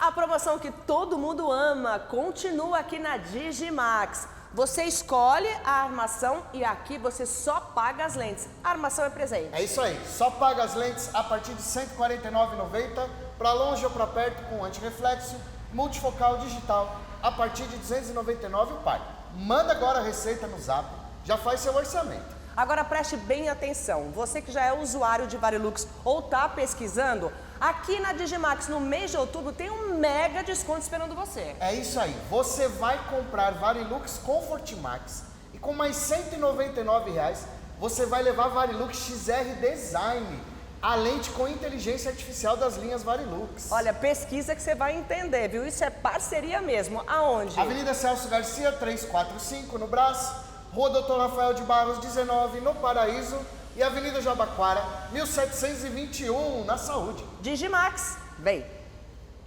A promoção que todo mundo ama continua aqui na Digimax. Você escolhe a armação e aqui você só paga as lentes. A armação é presente. É isso aí, só paga as lentes a partir de R$ 149,90 para longe ou para perto com antirreflexo, multifocal digital a partir de R$ 299 o par. Manda agora a receita no zap, já faz seu orçamento. Agora preste bem atenção, você que já é usuário de Varilux ou está pesquisando, aqui na Digimax no mês de outubro tem um mega desconto esperando você. É isso aí, você vai comprar Varilux Comfort Max e com mais R$ 199,00 você vai levar Varilux XR Design, a lente com inteligência artificial das linhas Varilux. Olha, pesquisa que você vai entender, viu? Isso é parceria mesmo. Aonde? Avenida Celso Garcia, 345 no Brás, Rua Doutor Rafael de Barros, 19 no Paraíso e Avenida Jabaquara, 1721 na Saúde. Digimax, vem!